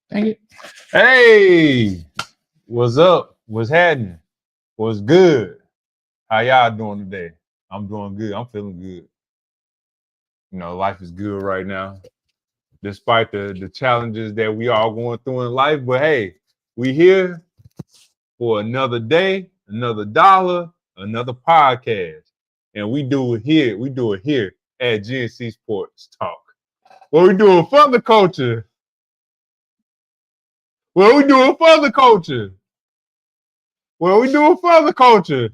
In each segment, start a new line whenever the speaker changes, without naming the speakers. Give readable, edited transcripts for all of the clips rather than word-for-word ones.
Dang it.
Hey, what's up? What's happening? What's good? How y'all doing today? I'm doing good. I'm feeling good. You know, life is good right now, despite the challenges that we all going through in life. But hey, we here for another day, another dollar, another podcast. And we do it here. We do it here at GNC Sports Talk. What we doing for the culture? What we doing for the culture? What we doing for the culture?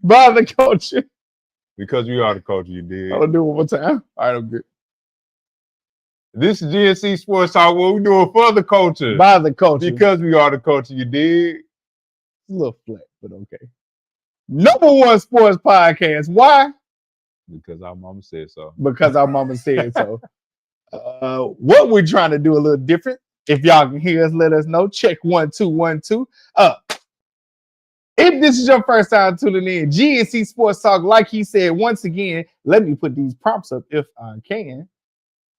By the culture.
Because we are the culture, you did.
I'll do it one more time. All right, I'm good.
This is GNC Sports Talk. What we doing for the culture?
By the culture.
Because we are the culture, you did.
It's a little flat, but okay. Number one sports podcast. Why?
Because our mama said so.
Because our mama said so. What we're trying to do a little different. If y'all can hear us, let us know. Check 1 2 1 2. If this is your first time tuning in, GNC Sports Talk, like he said, once again, let me put these prompts up if I can.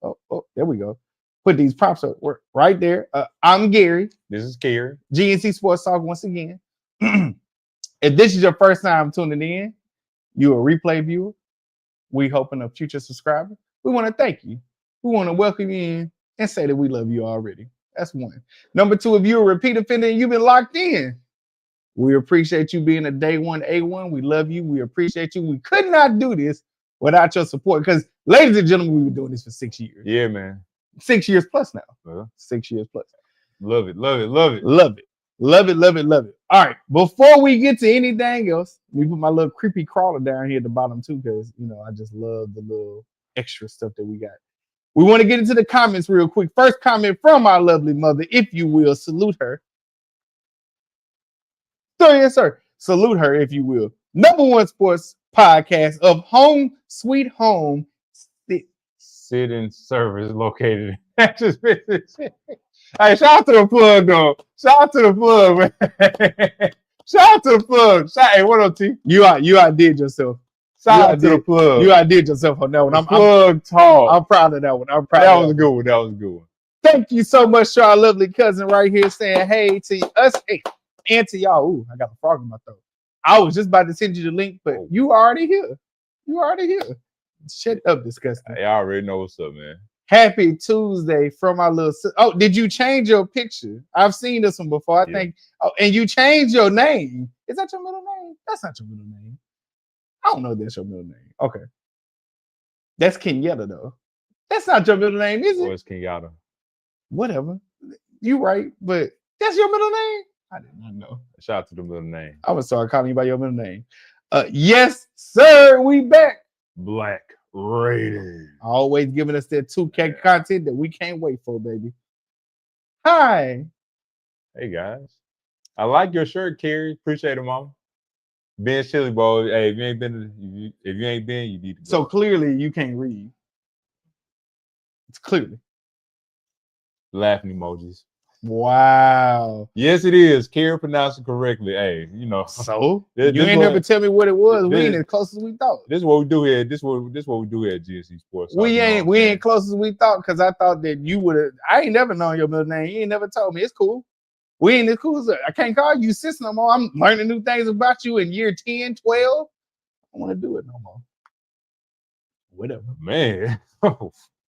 Oh, there we go. Put these prompts up right there. I'm Gary.
This is Kerry.
GNC Sports Talk once again. If this is your first time tuning in, you're a replay viewer. We hoping a future subscriber. We want to thank you. We want to welcome you in and say that we love you already. That's one. Number two, if you're a repeat offender and you've been locked in, we appreciate you being a day one A1. We love you. We appreciate you. We could not do this without your support because, ladies and gentlemen, we've been doing this for 6 years.
Yeah, man.
6 years plus now. 6 years plus.
Love it, love it, love it.
Love it. Love it, love it, love it. All right. Before we get to anything else, let me put my little creepy crawler down here at the bottom too because, I just love the little extra stuff that we got. We want to get into the comments real quick. First comment from our lovely mother, if you will, salute her. So, yes, sir. Salute her, if you will. Number one sports podcast of Home Sweet Home.
Sit-in service located. Just hey, shout out to the plug, though. Shout out to the plug, man. Shout out to the plug. Hey, what up, T?
You outdid yourself.
Shout out to the plug.
You outdid yourself on that one.
Plug talk.
I'm proud of that one. I'm proud.
That was a good one. That was a good one.
Thank you so much to our lovely cousin right here saying hey to us. Hey. And to y'all. Ooh, I got a frog in my throat. I was just about to send you the link, but you already here. You already here. Shut up, disgusting.
I already know what's up, man.
Happy Tuesday from our little. Oh, did you change your picture? I've seen this one before. I think. Oh, and you changed your name. Is that your middle name? That's not your middle name. I don't know if that's your middle name. Okay. That's Kenyatta, though. That's not your middle name, is it?
Or it's Kenyatta.
Whatever. You right, but that's your middle name? I did not know.
Shout out to the middle name.
I was sorry calling you by your middle name. Yes, sir. We back.
Black Raiders.
Always giving us that 2K content that we can't wait for, baby. Hi.
Hey, guys. I like your shirt, Kerry. Appreciate it, mama. Ben Chili Bowl. Hey, if you ain't been, you need to go.
So clearly you can't read. It's clearly.
Laughing emojis.
Wow.
Yes, it is. Kerry pronounced it correctly. Hey,
So you ain't never tell me what it was. We ain't as close as we thought.
This is what we do here. This what we do here at GNC Sports.
We ain't close as we thought because I thought that you would have. I ain't never known your middle name. You ain't never told me. It's cool. We ain't as cool as I can't call you sis no more. I'm learning new things about you in year 10, 12. I want to do it no more. Whatever.
Man.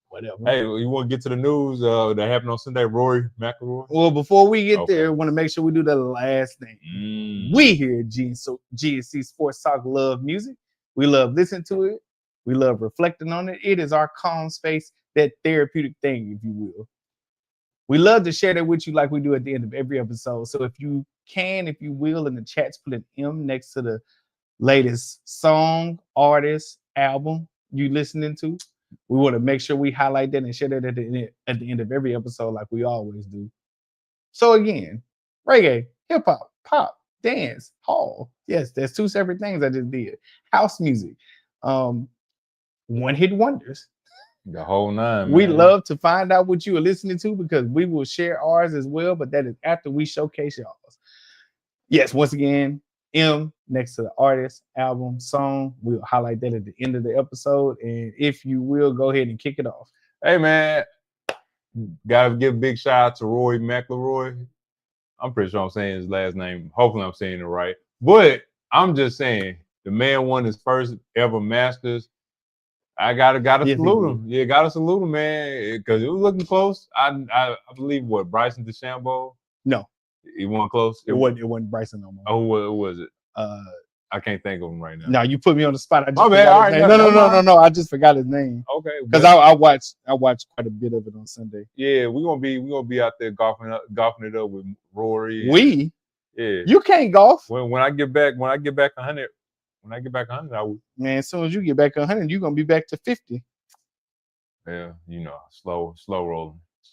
Whatever.
Hey, you want to get to the news that happened on Sunday, Rory McIlroy?
Well, before we get there, I want to make sure we do the last thing. We here at GNC Sports Talk love music. We love listening to it. We love reflecting on it. It is our calm space, that therapeutic thing, if you will. We love to share that with you like we do at the end of every episode. So if you can, if you will, in the chats, put an M next to the latest song, artist, album you listening to. We want to make sure we highlight that and share that at the end of every episode like we always do. So again, reggae, hip-hop, pop, dance, hall. Yes, there's two separate things I just did. House music. One-hit wonders.
The whole nine.
We love to find out what you are listening to because we will share ours as well, but that is after we showcase y'all's. Yes, once again, M next to the artist, album, song. We'll highlight that at the end of the episode. And if you will, go ahead and kick it off.
Hey, man, gotta give a big shout out to Rory McIlroy. I'm pretty sure I'm saying his last name. Hopefully I'm saying it right. But I'm just saying, the man won his first ever Masters. I gotta
Yes,
salute him. Yeah, gotta salute him, man, because it was looking close. I believe what Bryson DeChambeau.
No,
he won close.
it wasn't Bryson no more.
Oh, who was it?
Uh,
I can't think of him right now.
No, you put me on the spot. I just
My bad.
forgot
All
his
right,
name. No. I just forgot his name.
Okay,
because I watched quite a bit of it on Sunday.
Yeah, we gonna be out there golfing it up with Rory.
Yeah, you can't golf.
When I get back 100. When I get back 100, I will.
Man, as soon as you get back 100, you're going to be back to 50.
Yeah, slow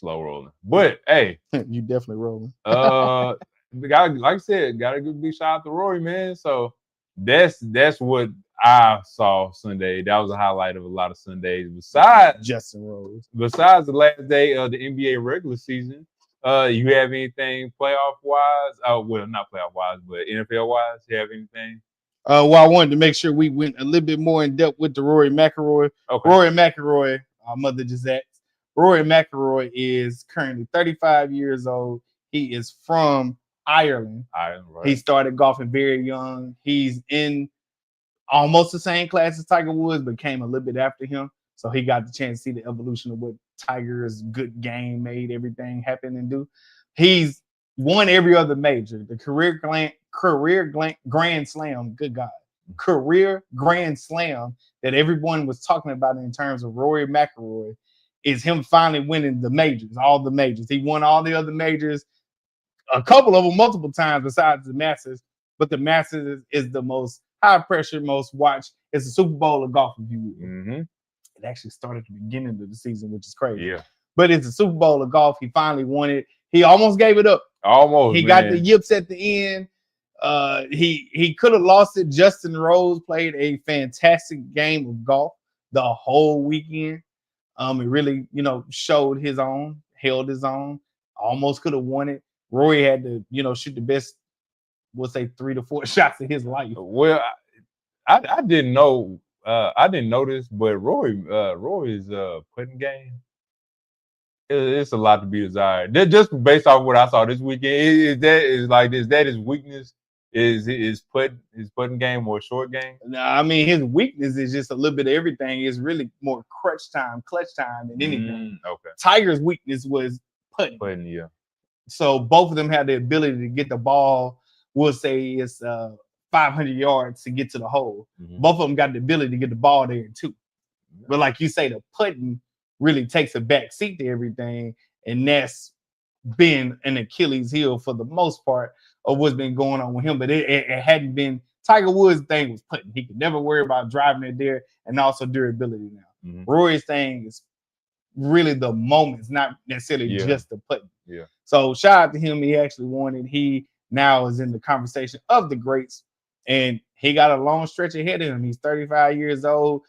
rolling. But, hey.
You definitely rolling.
Like I said, got to give a big shout out to Rory, man. So, that's what I saw Sunday. That was a highlight of a lot of Sundays. Besides
Justin Rose.
Besides the last day of the NBA regular season, you have anything playoff-wise? Well, not playoff-wise, but NFL-wise, you have anything?
Well, I wanted to make sure we went a little bit more in depth with the Rory McIlroy.
Okay.
Rory McIlroy, our mother just asked. Rory McIlroy is currently 35 years old. He is from Ireland.
Right.
He started golfing very young. He's in almost the same class as Tiger Woods, but came a little bit after him. So he got the chance to see the evolution of what Tiger's good game made everything happen and do. He's won every other major. The career Grand Slam, good God, career Grand Slam that everyone was talking about in terms of Rory McIlroy is him finally winning the majors, all the majors. He won all the other majors, a couple of them multiple times besides the Masters, but the Masters is the most high pressure, most watched. It's the Super Bowl of golf, if you will.
Mm-hmm.
It actually started at the beginning of the season, which is crazy.
Yeah.
But it's the Super Bowl of golf. He finally won it. He almost gave it up.
He
got the yips at the end. He could have lost it. Justin Rose played a fantastic game of golf the whole weekend. It really, showed his own, held his own, almost could have won it. Rory had to, shoot the best, we'll say 3 to 4 shots of his life.
Well, I didn't know. I didn't know this, but Rory's putting game. It's a lot to be desired. Just based off what I saw this weekend, is that his weakness? Is his putting game or short game?
No, I mean his weakness is just a little bit of everything. It's really more clutch time than anything.
Okay.
Tiger's weakness was putting.
Putting, yeah.
So both of them had the ability to get the ball. We'll say it's 500 yards to get to the hole. Mm-hmm. Both of them got the ability to get the ball there too. Yeah. But like you say, the putting really takes a back seat to everything, and that's been an Achilles heel for the most part of what's been going on with him. But it hadn't been. Tiger Woods' thing was putting. He could never worry about driving it there, and also durability now. Mm-hmm. Rory's thing is really the moments, not necessarily just the putting.
Yeah.
So shout out to him. He actually won it. He now is in the conversation of the greats, and he got a long stretch ahead of him. He's 35 years old.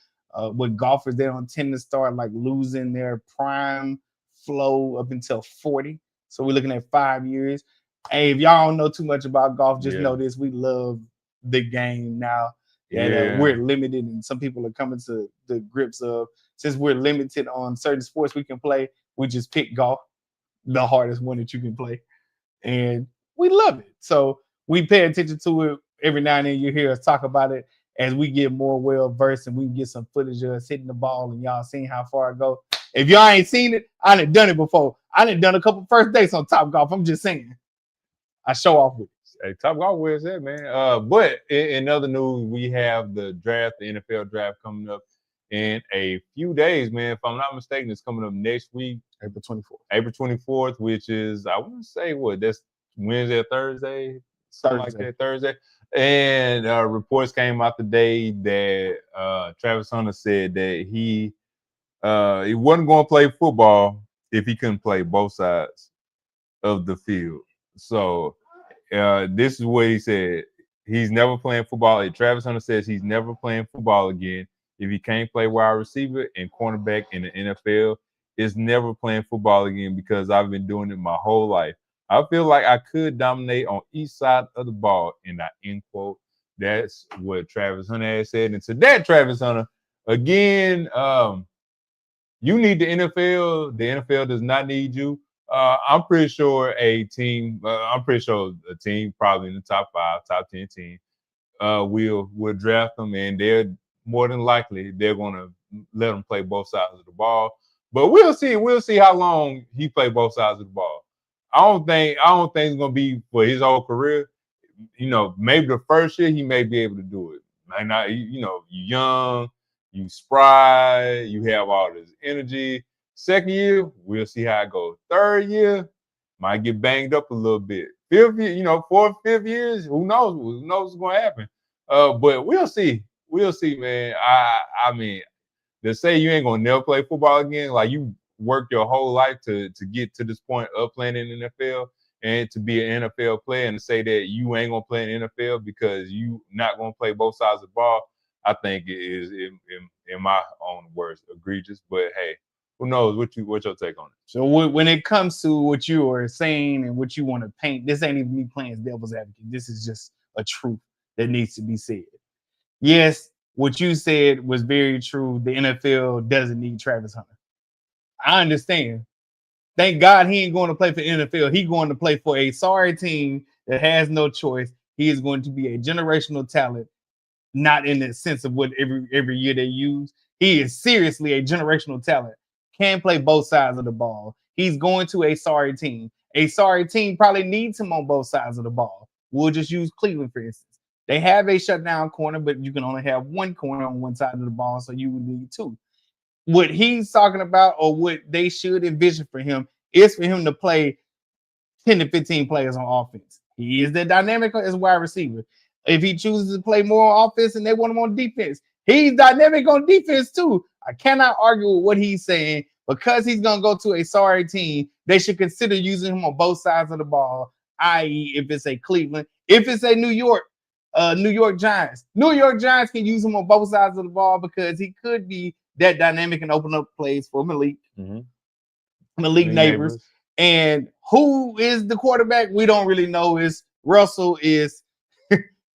With golfers, they don't tend to start like losing their prime flow up until 40. So we're looking at 5 years. Hey, if y'all don't know too much about golf, just know this: we love the game now. And we're limited, and some people are coming to the grips of, since we're limited on certain sports we can play, we just pick golf, the hardest one that you can play, and we love it. So we pay attention to it. Every now and then you hear us talk about it as we get more well-versed, and we can get some footage of us hitting the ball and y'all seeing how far I go. If y'all ain't seen it, I done done it before. I done done a couple first dates on Top Golf. I'm just saying. I show off with it.
Hey, Top Golf, where's that, man? But in other news, we have the draft, the NFL draft coming up in a few days, man. If I'm not mistaken, it's coming up next week.
April 24th.
April 24th, which is, I want to say, that's Wednesday or Thursday? Something like that, Thursday. And reports came out today that Travis Hunter said that he wasn't going to play football if he couldn't play both sides of the field. So this is what he said. He's never playing football. Travis Hunter says he's never playing football again if he can't play wide receiver and cornerback in the NFL. Is never playing football again because I've been doing it my whole life. I feel like I could dominate on each side of the ball, and I end quote. That's what Travis Hunter has said. And to that, Travis Hunter, again, you need the NFL. The NFL does not need you. I'm pretty sure a team, probably in the top 5, top 10 team, will draft them, and they're more than likely they're going to let him play both sides of the ball. But we'll see. We'll see how long he play both sides of the ball. I don't think it's going to be for his whole career. Maybe the first year he may be able to do it. Might not. You young, you spry, you have all this energy. Second year, we'll see how it goes. Third year, might get banged up a little bit. Fifth year, fourth, fifth years, who knows? Who knows what's going to happen? But we'll see. We'll see, man. I mean, to say you ain't gonna never play football again, like you worked your whole life to get to this point of playing in the NFL and to be an NFL player, and to say that you ain't gonna play in the NFL because you not gonna play both sides of the ball, I think it is, in my own words, egregious. But hey, who knows? What's your take on it?
So when it comes to what you are saying and what you want to paint, this ain't even me playing devil's advocate. This is just a truth that needs to be said. Yes, what you said was very true. The NFL doesn't need Travis Hunter. I understand. Thank God he ain't going to play for the NFL. He's going to play for a sorry team that has no choice. He is going to be a generational talent, not in the sense of what every year they use. He is seriously a generational talent. Can play both sides of the ball. He's going to a sorry team. A sorry team probably needs him on both sides of the ball. We'll just use Cleveland, for instance. They have a shutdown corner, but you can only have one corner on one side of the ball, so you would need two. What he's talking about, or what they should envision for him, is for him to play 10 to 15 players on offense. He is the dynamic as a wide receiver. If he chooses to play more on offense and they want him on defense, he's dynamic on defense too. I cannot argue with what he's saying. Because he's going to go to a sorry team, they should consider using him on both sides of the ball, i.e. if it's a Cleveland, if it's a New York Giants. New York Giants can use him on both sides of the ball because he could be that dynamic and open up plays for Malik. Malik Neighbors. And who is the quarterback? We don't really know. Is Russell, is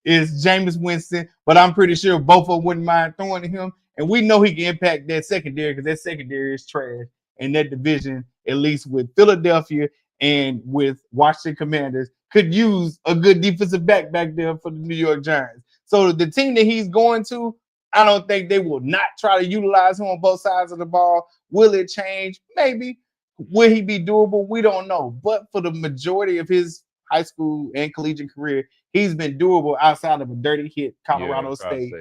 Jameis Winston, but I'm pretty sure both of them wouldn't mind throwing to him. And we know he can impact that secondary because that secondary is trash. And that division, at least with Philadelphia and with Washington Commanders, could use a good defensive back there for the New York Giants. So the team that he's going to, I don't think they will not try to utilize him on both sides of the ball. Will it change? Maybe. Will he be doable? We don't know. But for the majority of his high school and collegiate career, he's been doable outside of a dirty hit, Colorado State.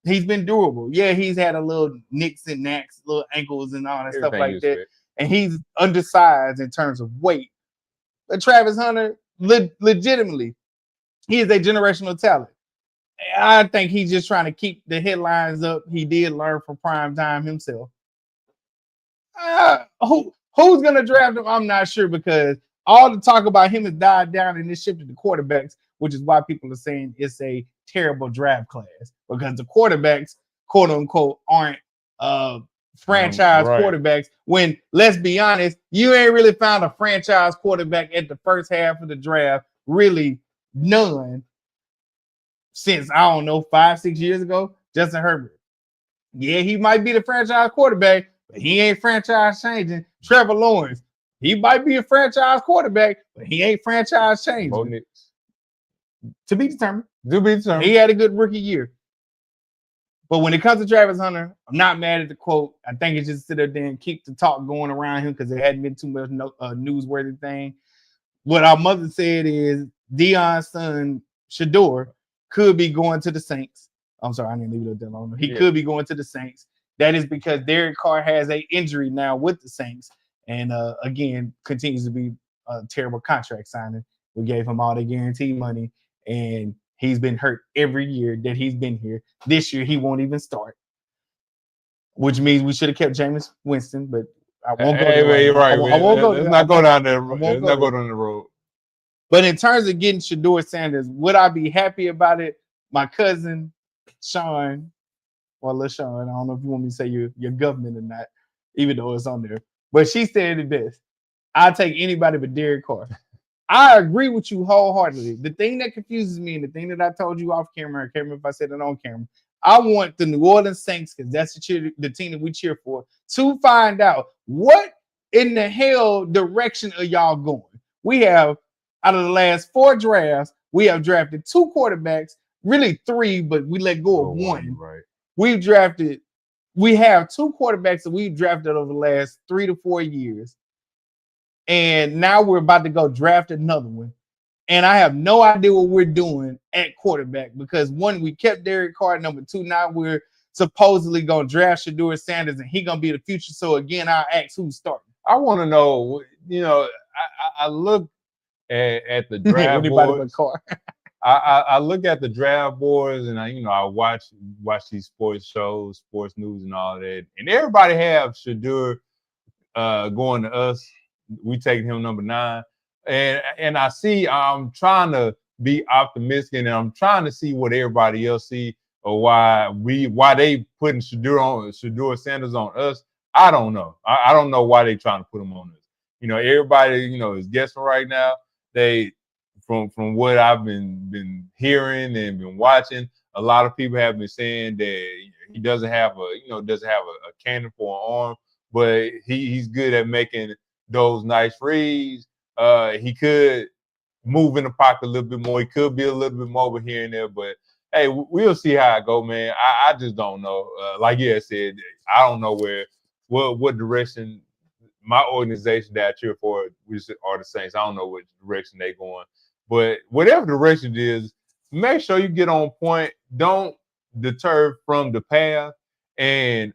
He's been durable. Yeah, he's had a little nicks and knacks, little ankles and all that stuff like that. And he's undersized in terms of weight. But Travis Hunter, legitimately, he is a generational talent. I think he's just trying to keep the headlines up. He did learn from prime time himself. Who's going to draft him? I'm not sure, because all the talk about him has died down and it's shifted to quarterbacks, which is why people are saying it's a terrible draft class, because the quarterbacks, quote unquote, aren't franchise quarterbacks. When, let's be honest, you ain't really found a franchise quarterback at the first half of the draft, really none, since, I don't know, 5-6 years ago. Justin Herbert. Yeah, he might be the franchise quarterback, but he ain't franchise changing. Trevor Lawrence, he might be a franchise quarterback, but he ain't franchise changing. To be determined. He had a good rookie year. But when it comes to Travis Hunter, I'm not mad at the quote. I think it's just sit there and keep the talk going around him because there hadn't been too much newsworthy thing. What our mother said is Deion's son, Shador, could be going to the Saints. I'm sorry, I didn't leave it that long. He could be going to the Saints. That is because Derek Carr has an injury now with the Saints. And again, continues to be a terrible contract signing. We gave him all the guaranteed money, and he's been hurt every year that he's been here. This year, he won't even start, which means we should have kept Jameis Winston, but I won't go there. I won't go there.
Let's not go down there. Let's not go down the road.
But in terms of getting Shador Sanders, would I be happy about it? My cousin, Sean, or LaShawn, I don't know if you want me to say your government or not, even though it's on there. But she said it best. I'll take anybody but Derek Carr. I agree with you wholeheartedly. The thing that confuses me, and the thing that I told you off camera, I can't remember if I said it on camera. I want the New Orleans Saints, because that's the team that we cheer for, to find out what in the hell direction are y'all going. We have, out of the last 4 drafts, we have drafted 2 quarterbacks, really 3, but we let go of one.
Right.
We have 2 quarterbacks that we've drafted over the last 3 to 4 years. And now we're about to go draft another one. And I have no idea what we're doing at quarterback because 1, we kept Derek Carr. Number 2, now we're supposedly going to draft Shedeur Sanders and he's going to be the future. So again, I'll ask who's starting.
I want to know, I look at the draft boards. I look at the draft boards and I watch these sports shows, sports news and all that. And everybody have Shedeur going to us. We taking him number 9. And I'm trying to be optimistic and I'm trying to see what everybody else see or why they putting Shedeur Sanders on us. I don't know. I don't know why they trying to put him on us. Everybody, is guessing right now. They from what I've been hearing and been watching, a lot of people have been saying that he doesn't have a cannon for an arm, but he's good at making those nice reads. He could move in the pocket a little bit more. He could be a little bit mobile here and there, but hey, we'll see how it go, man. I just don't know. Like you said, I don't know what direction my organization that I cheer for, which are the Saints. I don't know what direction they going, but whatever direction it is, make sure you get on point. Don't deter from the path, and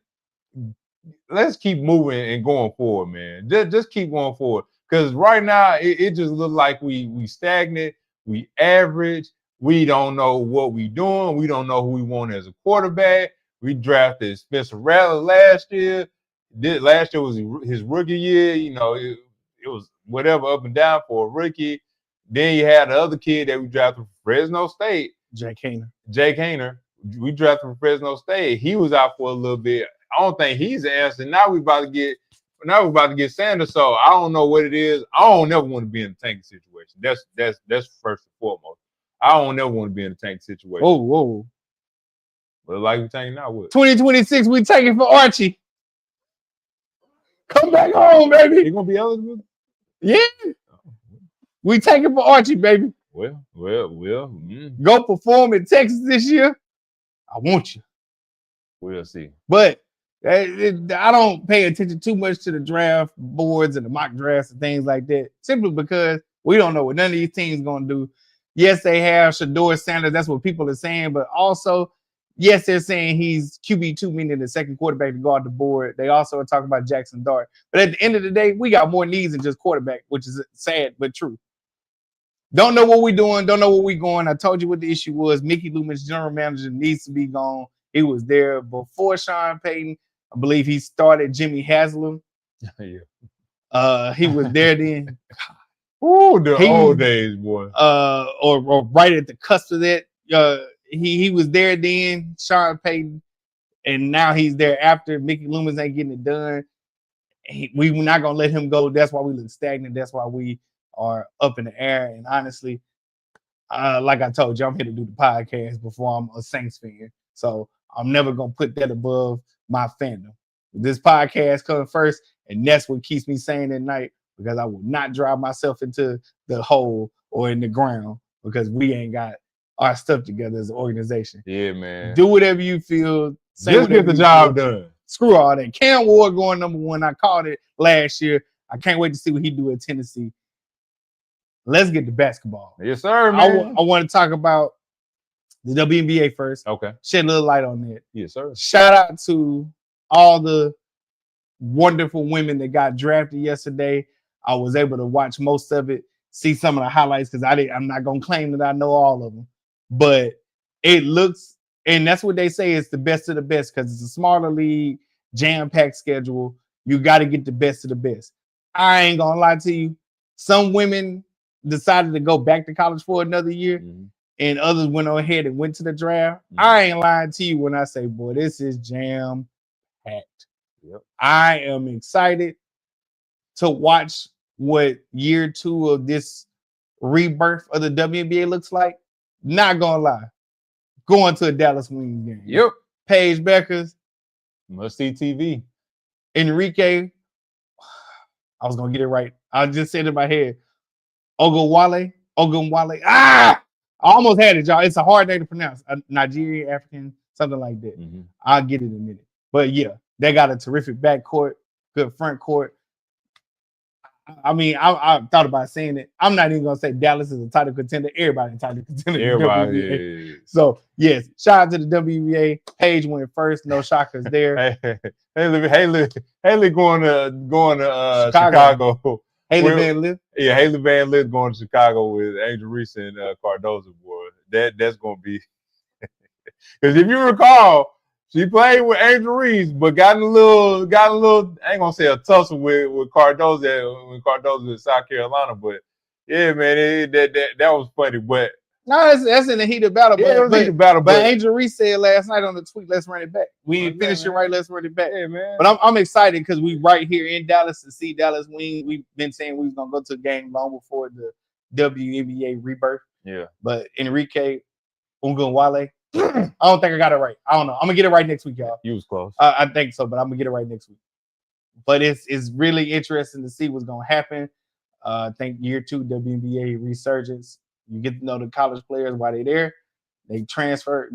let's keep moving and going forward, man. Just keep going forward. Because right now, it just looks like we stagnant, we average, we don't know what we doing, we don't know who we want as a quarterback. We drafted Spencer Rattler last year. Last year was his rookie year. It was whatever up and down for a rookie. Then you had the other kid that we drafted from Fresno State.
Jake
Haener. We drafted from Fresno State. He was out for a little bit. I don't think he's the answer. Now we're about to get Sanders. So I don't know what it is. I don't never want to be in a tanking situation. That's first and foremost. I don't never want to be in a tanking situation.
Whoa.
But like we're tanking now, what?
2026, we taking for Archie. Come back home, baby.
You gonna be eligible?
Yeah. We taking for Archie, baby.
Well.
Go perform in Texas this year. I want you.
We'll see.
But I don't pay attention too much to the draft boards and the mock drafts and things like that, simply because we don't know what none of these teams going to do. Yes, they have Shedeur Sanders. That's what people are saying. But also, yes, they're saying he's QB2, meaning the second quarterback to guard the board. They also are talking about Jackson Dart. But at the end of the day, we got more needs than just quarterback, which is sad but true. Don't know what we're doing. Don't know where we're going. I told you what the issue was. Mickey Loomis, general manager, needs to be gone. He was there before Sean Payton. I believe he started Jimmy Haslam.
Yeah.
He was there then.
Ooh, old days, boy.
Or right at the cusp of that. He was there then, Sean Payton, and now he's there after. Mickey Loomis ain't getting it done. We're not gonna let him go. That's why we look stagnant. That's why we are up in the air. And honestly, like I told you, I'm here to do the podcast before I'm a Saints fan. So I'm never gonna put that above my fandom. This podcast comes first, and that's what keeps me sane at night, because I will not drive myself into the hole or in the ground because we ain't got our stuff together as an organization.
Yeah, man.
Do whatever you feel.
Just get the job done.
Screw all that. Cam Ward going number 1. I called it last year. I can't wait to see what he do at Tennessee. Let's get to basketball.
Yes, sir, man.
I want to talk about the WNBA first.
Okay.
Shed a little light on that.
Yes, sir.
Shout out to all the wonderful women that got drafted yesterday. I was able to watch most of it, see some of the highlights, because I'm not going to claim that I know all of them. But it looks, and that's what they say, is the best of the best, because it's a smaller league, jam-packed schedule. You got to get the best of the best. I ain't going to lie to you. Some women decided to go back to college for another year, and others went on ahead and went to the draft. I ain't lying to you when I say, boy, this is jam-packed.
Yep.
I am excited to watch what year 2 of this rebirth of the WNBA looks like, not gonna lie, going to a Dallas Wings game.
Yep.
Paige Beckers,
Must see TV.
Enrique. I was gonna get it right. I just said it in my head. Ogunwale. I almost had it, y'all. It's a hard name to pronounce. Nigerian, African, something like that.
Mm-hmm.
I'll get it in a minute. But yeah, they got a terrific backcourt, good front court. I mean, I thought about saying it. I'm not even gonna say Dallas is a title contender. Everybody a title contender.
Everybody.
Yeah. So yes, shout out to the WNBA. Paige went first. No shockers there.
Haley going to Chicago.
Haley Van Lith.
Yeah, Haley Van Lith going to Chicago with Angel Reese and Cardozo. Boy, that's gonna be because if you recall, she played with Angel Reese, but got a little. I ain't gonna say a tussle with Cardozo when Cardozo in South Carolina, but yeah, man, that was funny. But
no, that's in the heat of battle.
Yeah, it was in the battle.
But Angel Reese said last night on the tweet, "Let's run it back. We ain't finishing right. Let's run it back."
Yeah, man.
But I'm excited because we right here in Dallas to see Dallas win. We've been saying we was gonna go to a game long before the WNBA rebirth.
Yeah. But
Enrique Ogunwale, I don't think I got it right. I don't know. I'm gonna get it right next week, y'all.
You was close.
I think so, but I'm gonna get it right next week. But it's really interesting to see what's gonna happen. I think year 2 WNBA resurgence. You get to know the college players while they're there. They transfer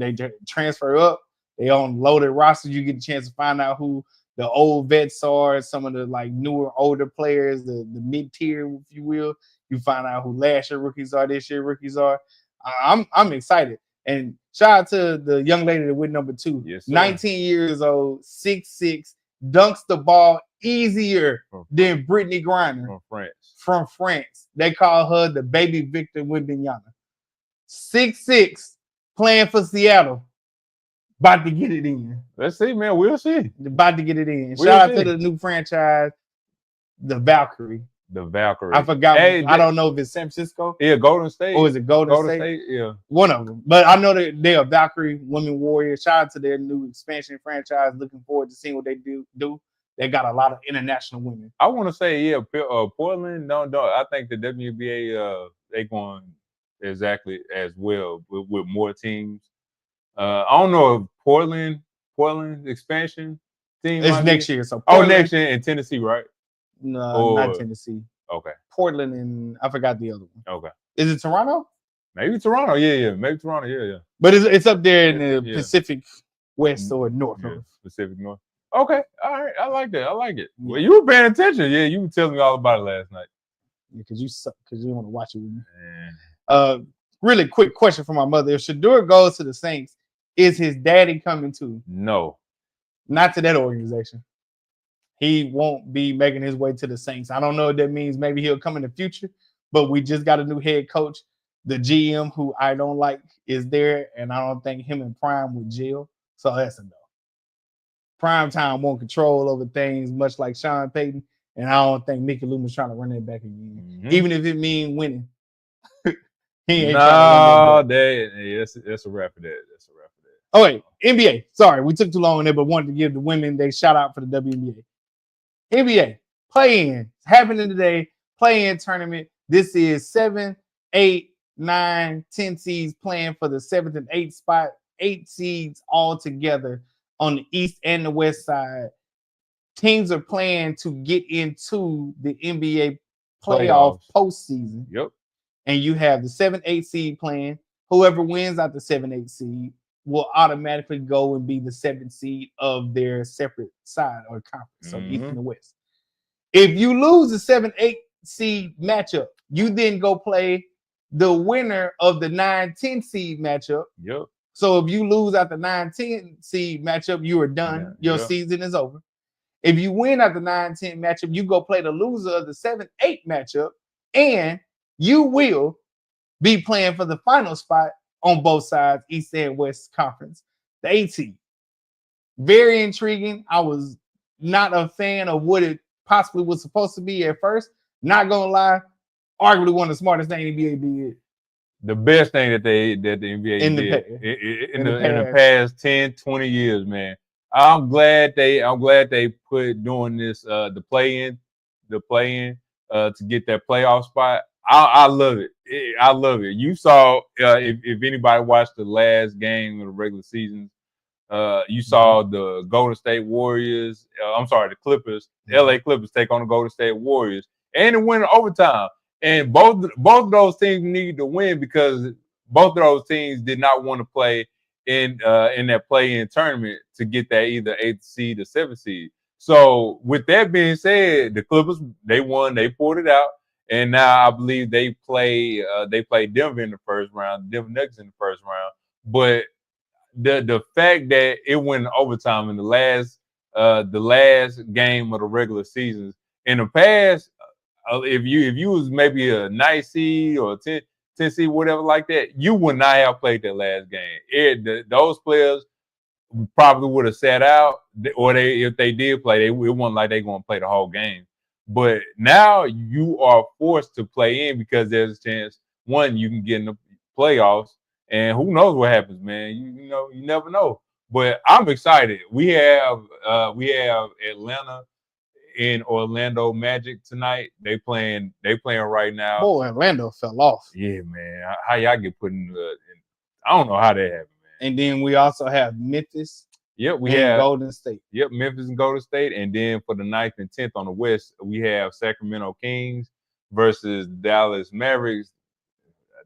up. They on loaded rosters. You get a chance to find out who the old vets are, some of the like newer, older players, the mid-tier, if you will. You find out who last year rookies are, this year rookies are. I'm excited. And shout out to the young lady that went number 2.
Yes, sir.
19 years old, 6'6", dunks the ball easier than Brittany Griner from France. They call her the baby Victor Wembanyama. 6'6", playing for Seattle. About to get it in.
Let's see, man. We'll see.
About to get it in. Shout out to the new franchise, the Valkyrie.
The Valkyrie.
I forgot. I don't know if it's San Francisco.
Yeah, Golden State.
Or is it Golden State?
Yeah.
One of them. But I know that they are Valkyrie Women Warriors. Shout out to their new expansion franchise. Looking forward to seeing what they do. They got a lot of international women.
I want to say, yeah, Portland. No. I think the WNBA they going exactly as well with more teams. I don't know if Portland expansion team.
It's next year. So
Portland, next year in Tennessee, right?
No, not Tennessee.
Okay.
Portland and I forgot the other one.
Okay.
Is it Toronto?
Maybe Toronto. Yeah. Maybe Toronto. Yeah.
But it's up there in the Pacific West or North.
Yeah, Pacific North. Okay. All right. I like that. I like it. Well, you were paying attention. Yeah, you were telling me all about it last night.
Because you suck. Because you didn't want to watch it with me. Really quick question from my mother. If Shedeur goes to the Saints, is his daddy coming too?
No.
Not to that organization. He won't be making his way to the Saints. I don't know what that means. Maybe he'll come in the future, but we just got a new head coach. The GM, who I don't like, is there, and I don't think him and Prime would gel. So that's a no. Prime time won't control over things, much like Sean Payton, and I don't think Mickey Loomis trying to run that back again, even if it means winning. He ain't trying to run that back.
That's a wrap for that.
Oh wait, NBA. Sorry, we took too long on there, but wanted to give the women they shout out for the WNBA. NBA play-in happening today. Play-in tournament. This is 7, 8, 9, 10 seeds playing for the 7th and 8th spot. 8 seeds all together on the east and the west side. Teams are playing to get into the NBA playoff postseason.
Yep.
And you have the 7, 8 seed playing. Whoever wins out the 7, 8 seed will automatically go and be the 7th seed of their separate side or conference, so East and the West. If you lose the 7, 8 seed matchup, you then go play the winner of the 9, 10 seed matchup.
Yep.
So if you lose at the 9, 10 seed matchup, you are done. Your season is over. If you win at the 9, 10 matchup, you go play the loser of the 7, 8 matchup, and you will be playing for the final spot on both sides, East and West Conference, the 8 seed. Very intriguing. I was not a fan of what it possibly was supposed to be at first. Not gonna lie, arguably one of the smartest things the NBA did.
The best thing that the NBA did in the past 10, 20 years, man. I'm glad they put doing this the play-in to get that playoff spot. I love it. I love it. You saw if anybody watched the last game of the regular season, you saw the Golden State Warriors. The Clippers, LA Clippers take on the Golden State Warriors, and it went in overtime. And both of those teams needed to win because both of those teams did not want to play in that play-in tournament to get that either 8th seed or 7th seed. So with that being said, the Clippers, they won, they pulled it out, and now I believe they play Denver in the first round, Denver Nuggets in the first round. But the fact that it went in overtime in the last game of the regular season, in the past, if you was maybe a 9 seed or a 10 seed, whatever like that, you would not have played that last game. Those players probably would have sat out, or if they did play, it wasn't like they going to play the whole game. But now you are forced to play in because there's a chance, one, you can get in the playoffs, and who knows what happens, man. You never know. But I'm excited. We have Atlanta in Orlando Magic tonight. They playing right now.
Boy, Orlando fell off.
Yeah, man. How y'all get put in I don't know how that happened, man.
And then we also have Memphis.
Yep, we have
Golden State.
Yep, Memphis and Golden State. And then for the 9th and 10th on the West, we have Sacramento Kings versus Dallas Mavericks.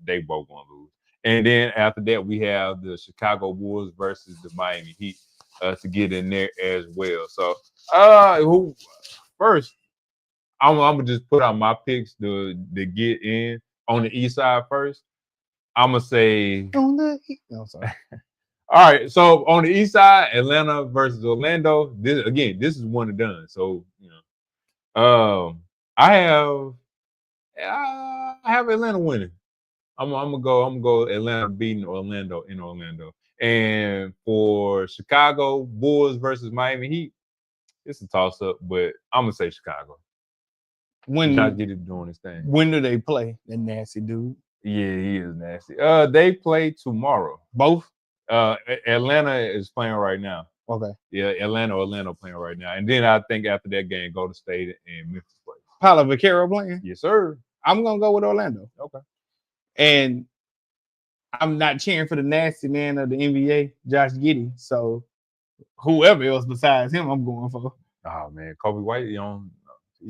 They both gonna lose. And then after that, we have the Chicago Bulls versus the Miami Heat to get in there as well. So, who first? I'm gonna just put out my picks to get in on the East side first. I'm gonna say
on the East. No, sorry.
All right, so on the East side, Atlanta versus Orlando. This is one and done. So I have Atlanta winning. I'm gonna go Atlanta beating Orlando in Orlando. And for Chicago Bulls versus Miami Heat, it's a toss up, but I'm gonna say Chicago.
When
not get it doing this thing.
When do they play? That nasty dude.
Yeah, he is nasty. They play tomorrow.
Both.
Atlanta is playing right now.
Okay.
Yeah, Orlando playing right now, and then I think after that game, Golden State and Memphis play.
Paulo Vaquero playing.
Yes, sir.
I'm gonna go with Orlando.
Okay.
And I'm not cheering for the nasty man of the NBA, Josh Giddey. So whoever else besides him, I'm going for.
Oh man, Kobe White,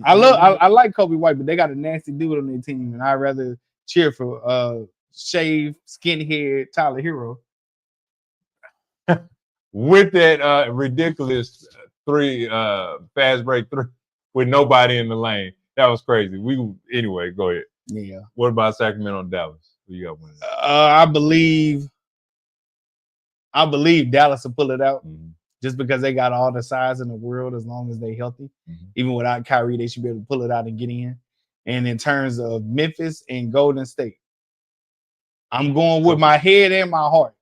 I like Kobe White, but they got a nasty dude on their team, and I'd rather cheer for shaved, skinhead Tyler Hero.
With that ridiculous fast break 3 with nobody in the lane. That was crazy. Anyway, go ahead.
Yeah.
What about Sacramento and Dallas? Who you got winning?
I believe Dallas will pull it out just because they got all the size in the world as long as they're healthy. Even without Kyrie, they should be able to pull it out and get in. And in terms of Memphis and Golden State, I'm going with my head and my heart.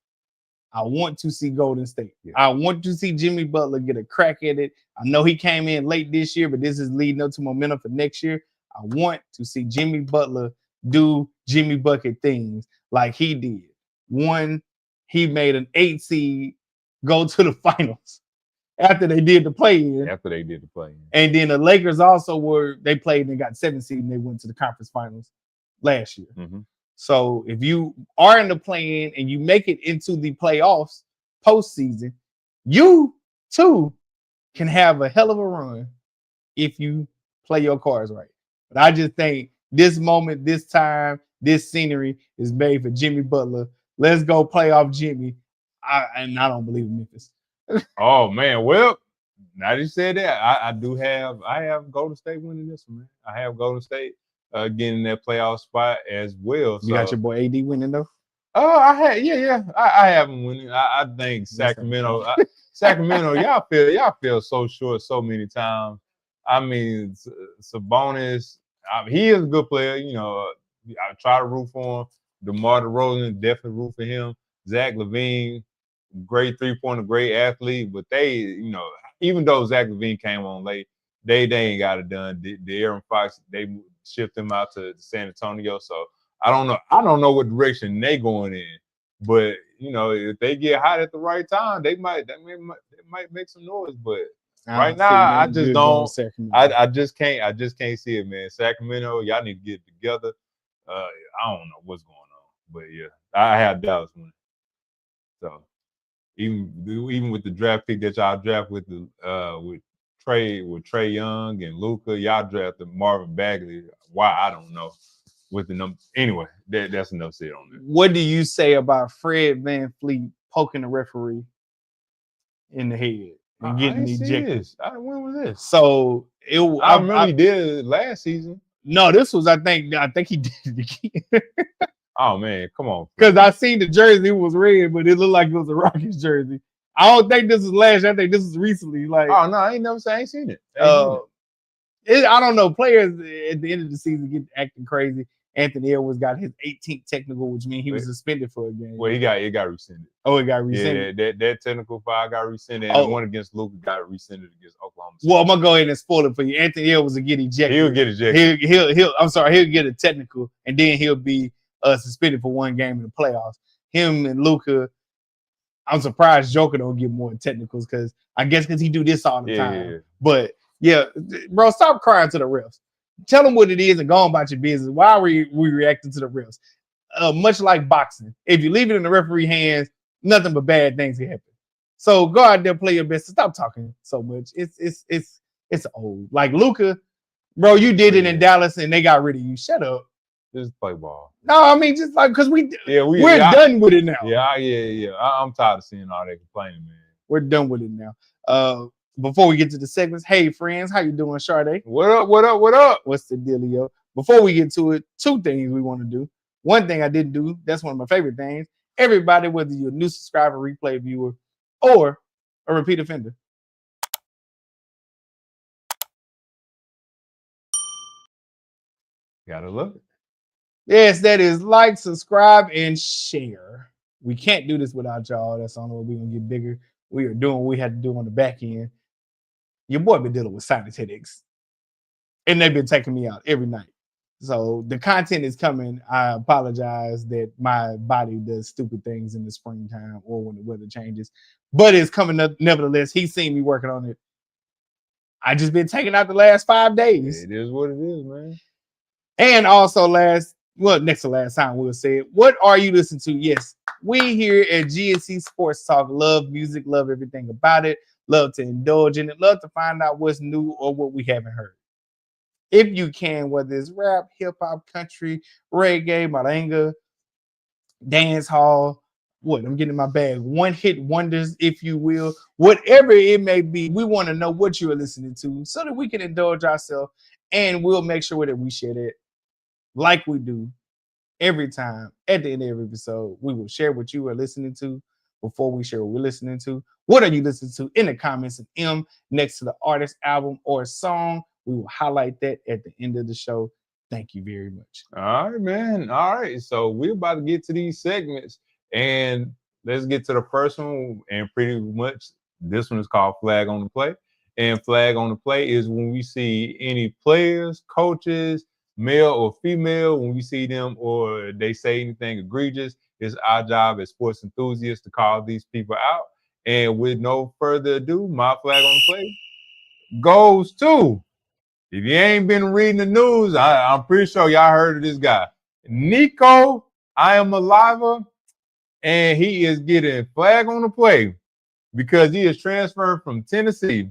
I want to see Golden State. Yeah. I want to see Jimmy Butler get a crack at it. I know he came in late this year, but this is leading up to momentum for next year. I want to see Jimmy Butler do Jimmy Bucket things like he did. One, he made an 8 seed go to the finals after they did the play-in. And then the Lakers also they played and they got 7 seed and they went to the conference finals last year. So if you are in the play-in and you make it into the playoffs postseason, you too can have a hell of a run if you play your cards right. But I just think this moment, this time, this scenery is made for Jimmy Butler. Let's go playoff Jimmy. I don't believe in Memphis.
Oh man, well, now that you said that, I have Golden State winning this one, man. I have Golden State getting that playoff spot as well.
You got your boy AD winning though?
I have him winning. I think Sacramento, y'all feel so short so many times. I mean, Sabonis, he is a good player. I try to root for him. DeMar DeRozan, definitely root for him. Zach LaVine, great 3-pointer, great athlete, but they, even though Zach LaVine came on late, they ain't got it done. The Aaron Fox, they shipped him out to San Antonio. So I don't know what direction they going in. But if they get hot at the right time, they might make some noise. But right now, I just don't. I just can't see it, man. Sacramento, y'all need to get it together. I don't know what's going on, but yeah, I had Dallas winning. So even with the draft pick that y'all draft with Trey Young and Luka, y'all drafted Marvin Bagley. Why I don't know. With the number anyway, that's enough said on that.
What do you say about Fred VanVleet poking the referee in the head and getting ejected?
When was this?
So
I remember he did it last season.
No, this was I think he did it again.
Oh man, come on!
Because I seen the jersey, it was red, but it looked like it was a Rockets jersey. I don't think this is last year. I think this is recently. Like,
oh no, I ain't seen it.
I don't know. Players at the end of the season get acting crazy. Anthony Edwards got his 18th technical, which means he was suspended for a game.
Well, it got rescinded.
Oh, it got rescinded.
Yeah, that technical foul got rescinded, and the one against Luka got rescinded against Oklahoma City.
Well, I'm gonna go ahead and spoil it for you. Anthony Edwards will get ejected.
He'll get ejected.
He'll get a technical, and then he'll be suspended for one game in the playoffs. Him and Luka. I'm surprised Joker don't get more technicals because he do this all the time.
Yeah.
But yeah, bro, stop crying to the refs. Tell them what it is and go on about your business. Why are we reacting to the refs? Much like boxing, if you leave it in the referee hands, nothing but bad things can happen. So go out there, play your best. Stop talking so much. It's old. Like Luka, bro, you did it in Dallas and they got rid of you. Shut up.
Just play ball.
No, I mean just like because we're done with it now.
Yeah. I'm tired of seeing all that complaining, man.
We're done with it now. Before we get to the segments, hey friends, how you doing, Sade?
What up?
What's the dealio? Before we get to it, two things we want to do. One thing I didn't do, that's one of my favorite things. Everybody, whether you're a new subscriber, replay viewer, or a repeat offender.
Gotta love it.
Yes, that is like, subscribe, and share. We can't do this without y'all. That's the only way we're gonna get bigger. We are doing what we had to do on the back end. Your boy been dealing with sinus headaches. And they've been taking me out every night. So the content is coming. I apologize that my body does stupid things in the springtime or when the weather changes. But it's coming up nevertheless. He's seen me working on it. I just been taking out the last 5 days.
It is what it is, man.
And also next to last time we'll say it. What are you listening to? Yes, we here at GNC Sports Talk love music, love everything about it, love to indulge in it, love to find out what's new or what we haven't heard. If you can, whether it's rap, hip-hop, country, reggae, malanga, dance hall, I'm getting in my bag, one-hit wonders, if you will, whatever it may be, we want to know what you are listening to so that we can indulge ourselves, and we'll make sure that we share that like we do every time. At the end of every episode, we will share what you are listening to before we share what we're listening to. What are you listening to? In the comments, an M next to the artist, album, or song. We will highlight that at the end of the show. Thank you very much.
All right, man. All right. So we're about to get to these segments. And let's get to the first one. And pretty much this one is called Flag on the Play. And Flag on the Play is when we see any players, coaches, male or female, when we see them or they say anything egregious, it's our job as sports enthusiasts to call these people out. And with no further ado, my flag on the play goes to, if you ain't been reading the news, I'm pretty sure y'all heard of this guy, Nico Iamaleava, and he is getting flag on the play because he is transferred from Tennessee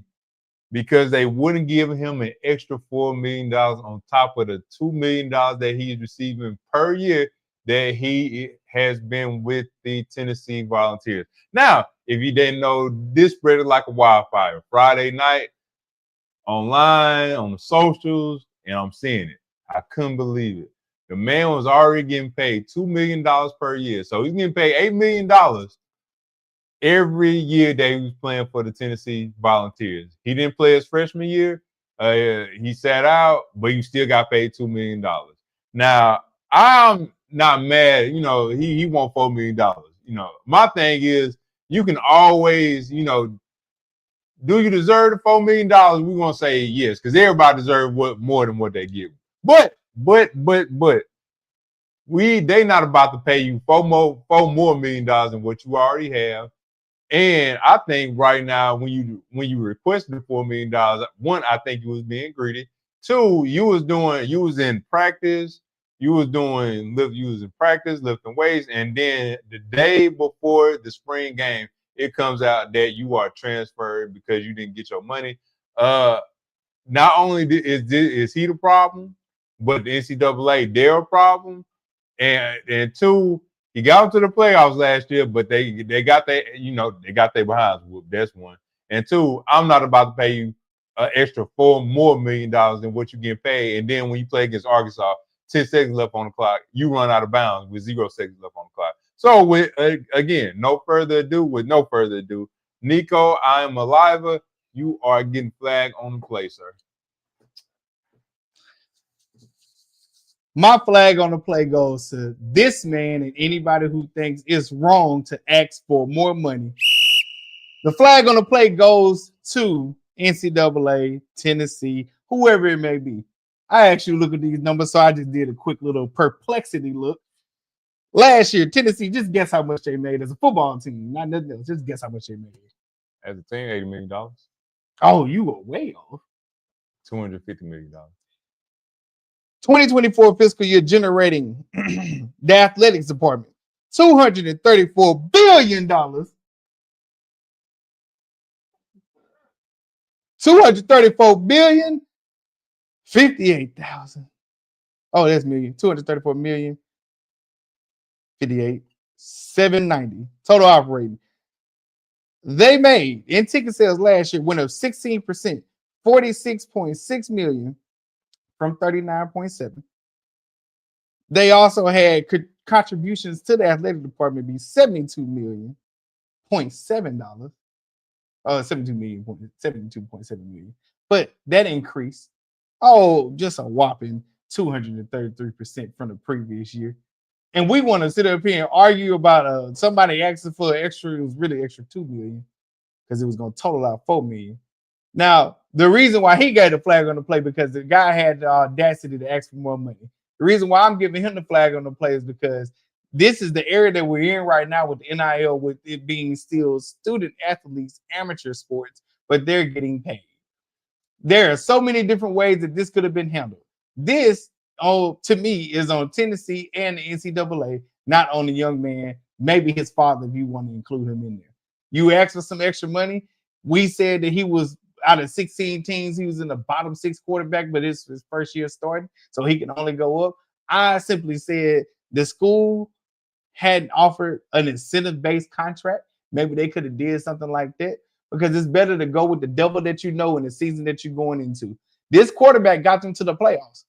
because they wouldn't give him an extra $4 million on top of the $2 million that he is receiving per year that he has been with the Tennessee Volunteers. Now, if you didn't know, this spread like a wildfire. Friday night, online, on the socials, and I'm seeing it. I couldn't believe it. The man was already getting paid $2 million per year. So he's getting paid $8 million every year that he was playing for the Tennessee Volunteers. He didn't play his freshman year. He sat out, but he still got paid $2 million. Now, I'm not mad. You know, he won $4 million. You know, my thing is you can always, you know, do you deserve the $4 million? We're going to say yes, because everybody deserves more than what they give. But they not about to pay you $4 more million than what you already have. And I think right now, when you requested the $4 million, one, I think you was being greedy. Two, you was in practice, You was in practice, lifting weights, and then the day before the spring game, it comes out that you are transferred because you didn't get your money. Not only is he the problem, but the NCAA they're a problem, and two, he got into the playoffs last year, but they got their behinds whooped. That's one. And two, I'm not about to pay you an extra $4 million than what you get paid. And then when you play against Arkansas, 10 seconds left on the clock, you run out of bounds with 0 seconds left on the clock. So with again, with no further ado, Nico, I am alive. You are getting flagged on the play, sir.
My flag on the play goes to this man and anybody who thinks it's wrong to ask for more money. The flag on the play goes to NCAA, Tennessee, whoever it may be. I actually look at these numbers, so I just did a quick little perplexity look. Last year, Tennessee, just guess how much they made as a football team. Not nothing else. Just guess how much they made.
As a team, $80 million.
Oh, you were way off.
$250 million.
2024 fiscal year generating the athletics department, $234 billion. $234 billion, 58,000. Oh, that's million. 234 million, 58, 790. Total operating. They made in ticket sales last year went up 16%, 46.6 million from 39.7. They also had contributions to the athletic department be $72.7 million. 72.7 million. But that increased, just a whopping 233% from the previous year. And we want to sit up here and argue about somebody asking for an extra, it was really extra $2 million because it was going to total out $4 million. Now, the reason why he got the flag on the play because the guy had the audacity to ask for more money. The reason why I'm giving him the flag on the play is because this is the area that we're in right now with NIL, with it being still student athletes, amateur sports, but they're getting paid. There are so many different ways that this could have been handled. This, to me, is on Tennessee and the NCAA, not on the young man, maybe his father, if you want to include him in there. You asked for some extra money. We said that he was out of 16 teams, he was in the bottom 6 quarterback, but it's his first year starting, so he can only go up. I simply said the school hadn't offered an incentive-based contract. Maybe they could have did something like that because it's better to go with the devil that you know in the season that you're going into. This quarterback got them to the playoffs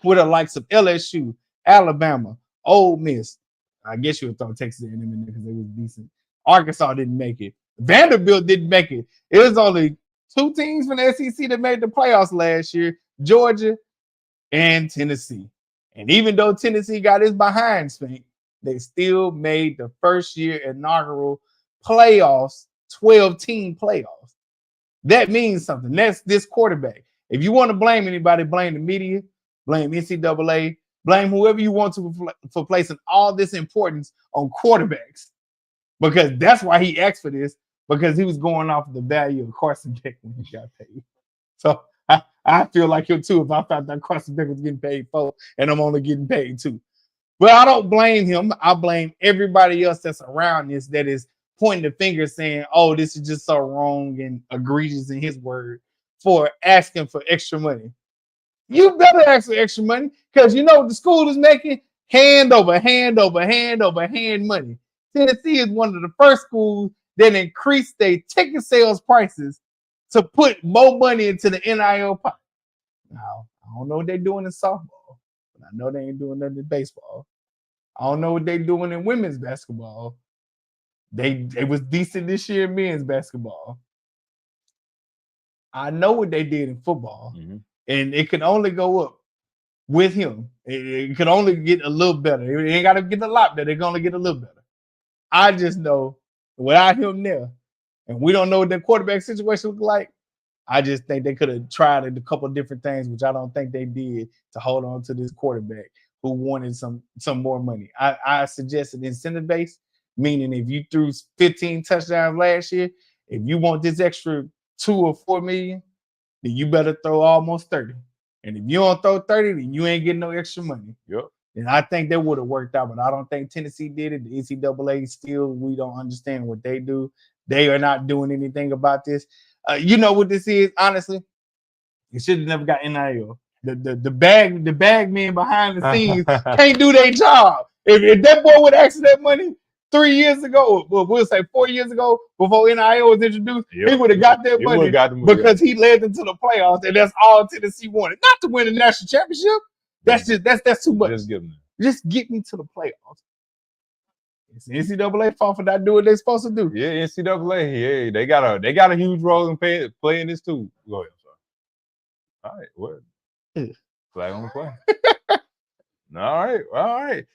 with the likes of LSU, Alabama, Ole Miss. I guess you would throw Texas A&M in there because they was decent. Arkansas didn't make it. Vanderbilt didn't make it. It was only 2 teams from the SEC that made the playoffs last year, Georgia and Tennessee. And even though Tennessee got his behind spanked, they still made the first year inaugural playoffs, 12-team playoffs. That means something. That's this quarterback. If you want to blame anybody, blame the media, blame NCAA, blame whoever you want to for placing all this importance on quarterbacks. Because that's why he asked for this, because he was going off the value of Carson Beck when he got paid. So I feel like him too if I thought that Carson Beck was getting paid $4 and I'm only getting paid $2. But I don't blame him. I blame everybody else that's around this that is pointing the finger saying, oh, this is just so wrong and egregious in his word for asking for extra money. You better ask for extra money because you know what the school is making? Hand over hand over hand over hand money. Tennessee is one of the first schools that increased their ticket sales prices to put more money into the NIL pot. Now, I don't know what they're doing in softball, but I know they ain't doing nothing in baseball. I don't know what they're doing in women's basketball. They was decent this year in men's basketball. I know what they did in football, and it can only go up with him. It can only get a little better. It ain't got to get a lot better. It's going to get a little better. I just know without him there, and we don't know what their quarterback situation look like, I just think they could have tried a couple of different things, which I don't think they did to hold on to this quarterback who wanted some more money. I suggested incentive-based, meaning if you threw 15 touchdowns last year, if you want this extra 2 or 4 million, then you better throw almost 30. And if you don't throw 30, then you ain't getting no extra money.
Yep.
And I think that would have worked out, but I don't think Tennessee did it. The NCAA still, we don't understand what they do. They are not doing anything about this. You know what this is? Honestly, it should have never got NIL. The bag men behind the scenes can't do their job. If that boy would ask for that money 3 years ago, well, we'll say 4 years ago, before NIL was introduced, he would have got that money because he led them to the playoffs, and that's all Tennessee wanted. Not to win a national championship. That's too much. Just get me to the playoffs. It's the NCAA fault for not doing what they're supposed to do.
Yeah, NCAA. Yeah, they got a huge role in playing this too. Go ahead. All right, what? Flag on the play. All right.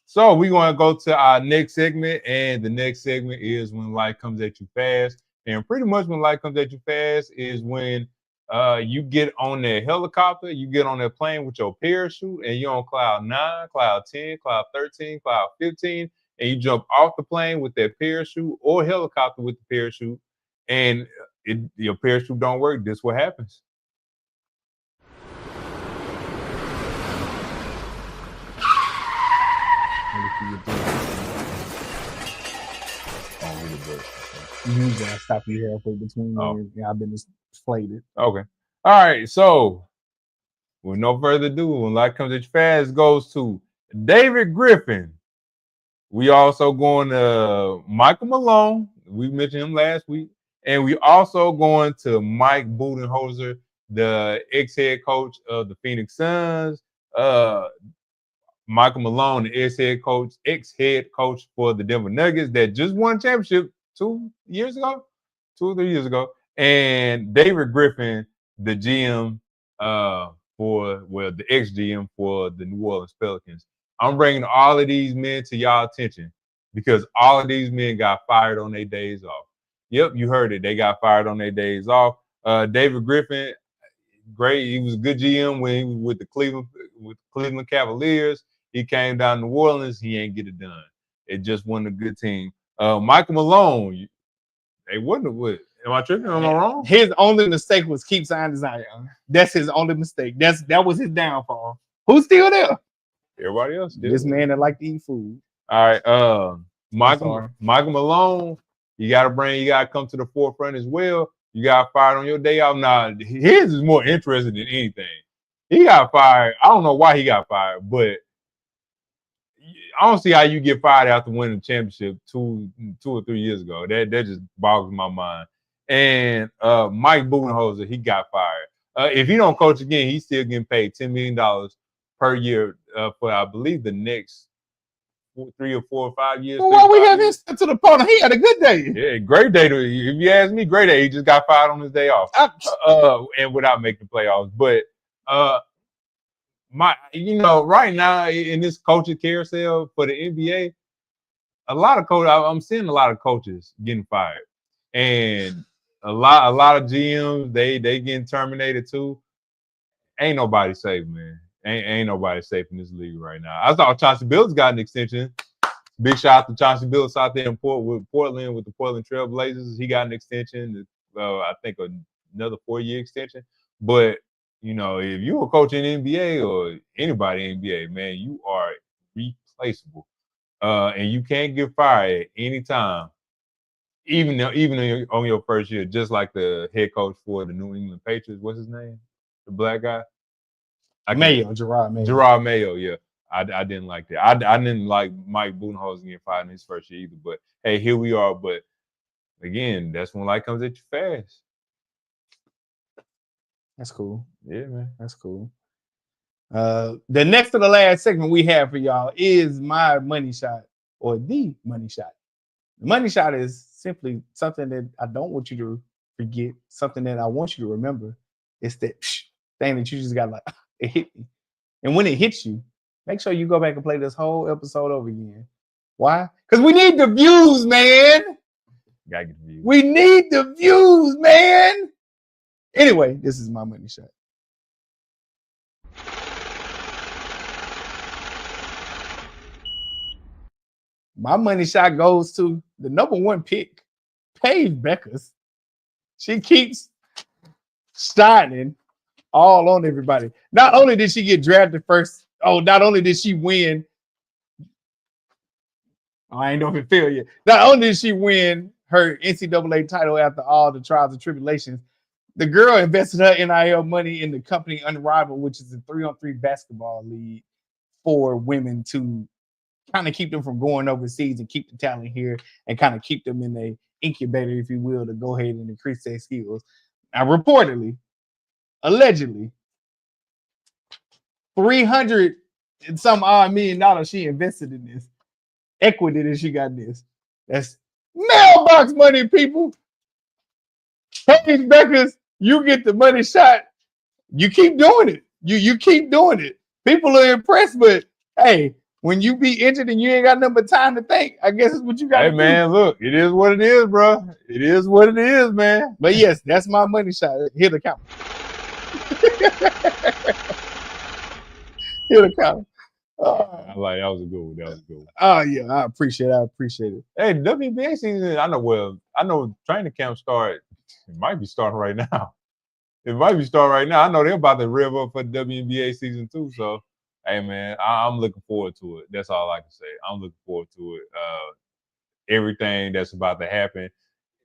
So we're going to go to our next segment, and the next segment is when life comes at you fast. And pretty much when life comes at you fast is when you get on that helicopter, you get on that plane with your parachute, and you're on cloud 9, cloud 10, cloud 13, cloud 15, and you jump off the plane with that parachute or helicopter with the parachute, and your parachute don't work. This is what happens.
You gotta stop you halfway between them. Yeah, I've been deflated.
Okay. All right. So, with no further ado, when life comes at you fast, goes to David Griffin. We also going to Michael Malone. We mentioned him last week. And we also going to Mike Budenholzer, the ex-head coach of the Phoenix Suns. Michael Malone, the ex-head coach for the Denver Nuggets that just won a championship 2 or 3 years ago. And David Griffin, the GM the ex-GM for the New Orleans Pelicans. I'm bringing all of these men to y'all attention because all of these men got fired on their days off. Yep, you heard it. They got fired on their days off. David Griffin, great. He was a good GM when he was with the Cleveland Cavaliers. He came down to New Orleans. He ain't get it done. It just wasn't a good team. Michael Malone, they wouldn't have would. Am I tripping? Am I wrong?
His only mistake was keep signing Zion. That's his only mistake. That was his downfall. Who's still there?
Everybody else.
This man that like to eat food.
All right. Michael Malone, you gotta come to the forefront as well. You got fired on your day off. Now, his is more interesting than anything. He got fired. I don't know why he got fired, but I don't see how you get fired after winning the championship two or 3 years ago. That just boggles my mind. And Mike Budenholzer, he got fired. If he don't coach again, he's still getting paid $10 million per year for, I believe, the next 3 or 4 or 5 years.
Well, why we have him to the opponent? He had a good day.
Yeah, great day. If you ask me, great day. He just got fired on his day off, and without making the playoffs. But right now in this coaching carousel for the NBA, I'm seeing a lot of coaches getting fired, and a lot of GMs they getting terminated too. Ain't nobody safe, man. Ain't nobody safe in this league right now. I thought Chauncey Billups got an extension. Big shout out to Chauncey Billups out there in Portland with the Portland Trail Blazers. He got an extension. I think another 4-year extension. But if you're a coach in the NBA or anybody in the NBA, man, you are replaceable, and you can't get fired at any time, even on your first year. Just like the head coach for the New England Patriots. What's his name? The black guy.
Gerard Mayo.
Gerard Mayo, yeah. I didn't like that. I didn't like Mike Budenholzer getting fired in his first year either. But hey, here we are. But again, that's when life comes at you fast.
That's cool.
Yeah, man.
That's cool. The next to the last segment we have for y'all is my money shot or the money shot. The money shot is simply something that I don't want you to forget, something that I want you to remember. It's that thing that you just got like, it hit me. And when it hits you, make sure you go back and play this whole episode over again. Why? Because we need the views, man.
Gotta get the views.
We need the views, man. Anyway, this is my money shot. My money shot goes to the number 1 pick, Paige Beckers. She keeps shining all on everybody. Not only did she get drafted first not only did she win, I ain't know if it failed yet. Not only did she win her NCAA title after all the trials and tribulations, the girl invested her NIL money in the company Unrivaled, which is a 3-on-3 basketball league for women to kind of keep them from going overseas and keep the talent here and kind of keep them in a incubator, if you will, to go ahead and increase their skills. Now, reportedly, allegedly, $300 and some odd $million she invested in this. Equity that she got this. That's mailbox money, people. Paige Beckers, you get the money shot. You keep doing it. You keep doing it. People are impressed, but hey, when you be injured and you ain't got nothing but time to think, I guess it's what you got to do.
Hey, man, look, it is what it is, bro. It is what it is, man.
But yes, that's my money shot. Hit the count. Hit the count.
I like that was a good one. That was a good one.
Oh yeah, I appreciate it.
Hey, WNBA season, I know training camp started. It might be starting right now. I know they're about to rev up for the WNBA season too. So, hey man, I'm looking forward to it. That's all I can say. I'm looking forward to it. Everything that's about to happen.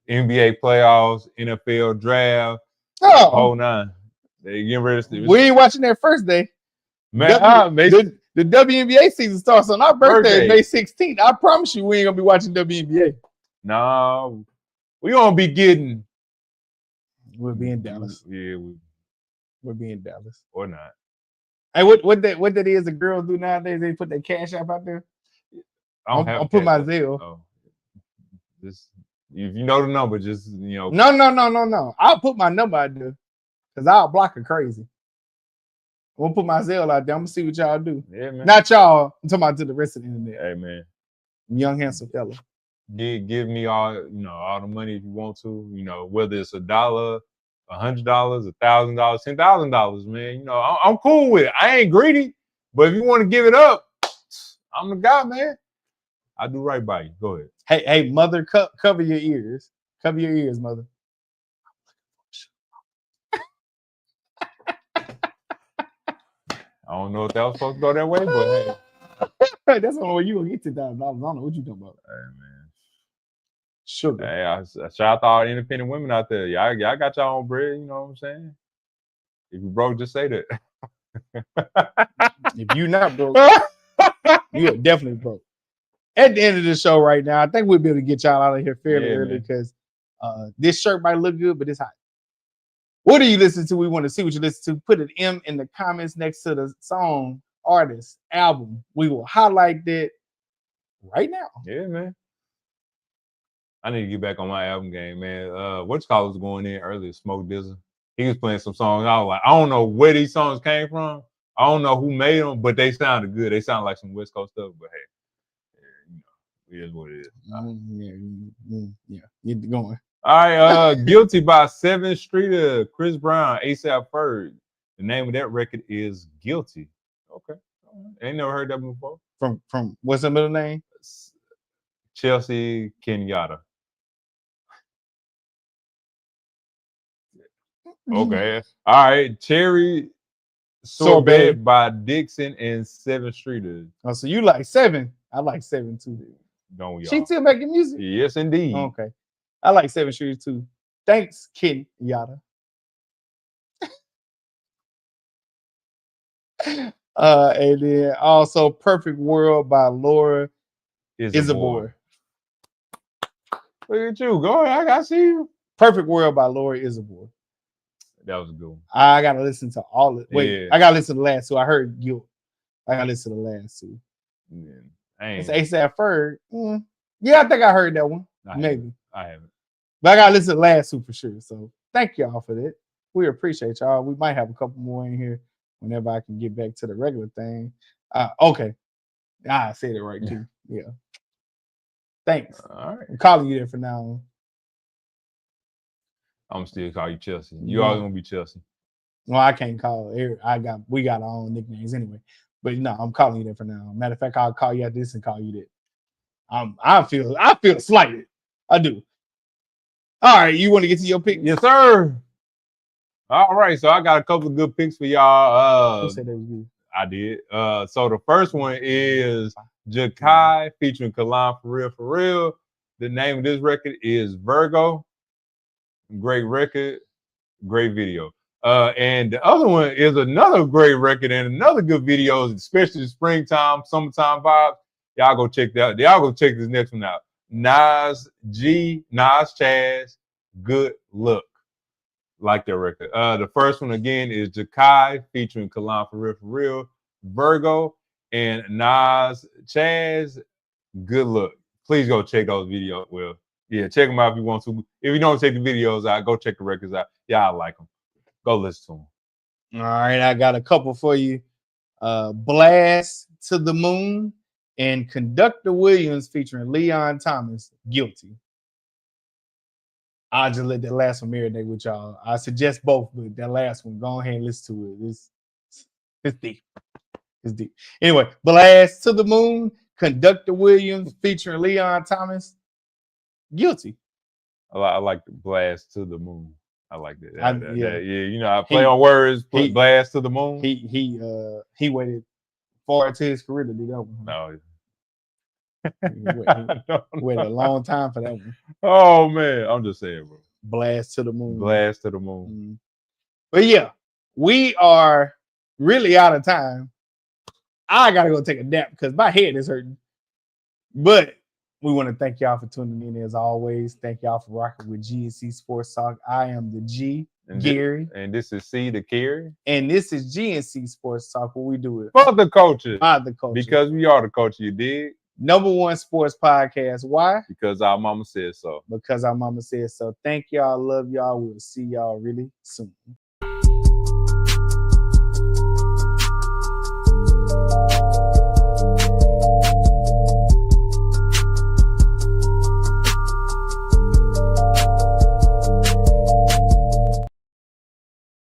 NBA playoffs, NFL draft, whole nine. They getting ready to.
We ain't watching that first day.
Man,
the WNBA season starts on our birthday, May 16th. I promise you we ain't going to be watching WNBA.
No, we going to be getting.
We'll be in Dallas.
Yeah,
we'll be in Dallas.
Or not.
Hey, what that is the girls do nowadays? They put their cash app out there. I'll put my Zelle.
Oh. Just if you know the number, just No.
I'll put my number out there because I'll block her crazy. I'm gonna put my Zelle out there. I'm gonna see what y'all do.
Yeah, man.
Not y'all. I'm talking about to the rest of the internet.
Hey, man.
Young handsome fella.
Give me all the money if you want to. Whether it's $1, $100, $1,000, $10,000, man. I'm cool with it. I ain't greedy, but if you want to give it up, I'm the guy, man. I do right by you. Go ahead.
Hey, mother, cover your ears. Cover your ears, mother.
I don't know if that was supposed to go that way, but
hey. That's the only way you gonna get $10,000. I don't know what you talking about.
Hey, man.
Sugar.
Hey, I shout out to all the independent women out there. Y'all got y'all own bread, you know what I'm saying? If you broke, just say that.
If you not broke, you are definitely broke. At the end of the show right now, I think we'll be able to get y'all out of here fairly early because this shirt might look good, but it's hot. What do you listen to? We want to see what you listen to. Put an M in the comments next to the song, artist, album. We will highlight that right now.
Yeah, man. I need to get back on my album game, man. What's called was going in earlier, Smoke Dizzle. He was playing some songs. I was like, I don't know where these songs came from. I don't know who made them, but they sounded good. They sound like some West Coast stuff, but hey, it is what it is.
Yeah, get going.
All right, Guilty by 7th Streeter, Chris Brown, A$AP Ferg. The name of that record is Guilty. Okay. Ain't never heard that before.
From what's the middle name?
Chelsea Kenyatta. Okay. All right. Cherry Sorbet by Dixon and 7th Streeter.
Oh, so you like 7? I like 7 too.
Don't we all?
She still making music?
Yes, indeed.
Okay. I like 7th Streeter too. Thanks, Kenyatta. And then also Perfect World by Laura Isabor.
Look at you. Go ahead. I see you.
Perfect World by Laura Isabor.
That was a good one.
I gotta listen to all of it. Wait, I gotta listen to the last two. I heard Guilt. I gotta listen to the last two. It's A$AP Ferg. Yeah, I think I heard that one. Maybe.
I haven't.
But I gotta listen to the last two for sure. So thank y'all for that. We appreciate y'all. We might have a couple more in here whenever I can get back to the regular thing. Okay. I said it right too. Yeah. Thanks.
All right.
I'm calling you there for now.
I'm still call you Chelsea. You always gonna be Chelsea.
Well, I can't call it. We got our own nicknames anyway. But no, I'm calling you there for now. Matter of fact, I'll call you at this and call you that. I feel slighted. I do. All right, you want to get to your pick?
Yes, sir. All right, so I got a couple of good picks for y'all.
Who said that was good?
I did. So the first one is Jakai featuring Kalam For Real. The name of this record is Virgo. Great record, great video. And the other one is another great record and another good video, especially springtime, summertime vibes. Y'all go check that. Y'all go check this next one out. Nas Chaz, Good Look. Like that record. The first one again is Jakai featuring Kalam For Real, Virgo, and Nas Chaz, Good Look. Please go check those videos. Well, yeah, check them out if you want to. If you don't check the videos out, go check the records out. Yeah, I like them. Go listen to them.
All right, I got a couple for you. Blast to the Moon and Conductor Williams featuring Leon Thomas, Guilty. I'll just let that last one marinate with y'all. I suggest both, but that last one, go ahead and listen to it. It's deep. It's deep. Anyway, Blast to the Moon, Conductor Williams featuring Leon Thomas, Guilty.
I like the Blast to the Moon. I like that.
Yeah,
you know, I play on words. Blast to the Moon.
He waited far into his career to do that one.
No.
He waited a long time for that one.
Oh man, I'm just saying, bro.
Blast to the Moon.
Blast to the Moon.
Mm-hmm. But yeah, we are really out of time. I gotta go take a nap because my head is hurting. But we want to thank y'all for tuning in as always. Thank y'all for rocking with GNC Sports Talk. I am the G, Gary.
And this is C, the Carrie.
And this is GNC Sports Talk, where we do it
for the culture.
By the culture.
Because we are the culture, you dig?
#1 sports podcast. Why?
Because our mama said so.
Because our mama said so. Thank y'all. Love y'all. We'll see y'all really soon.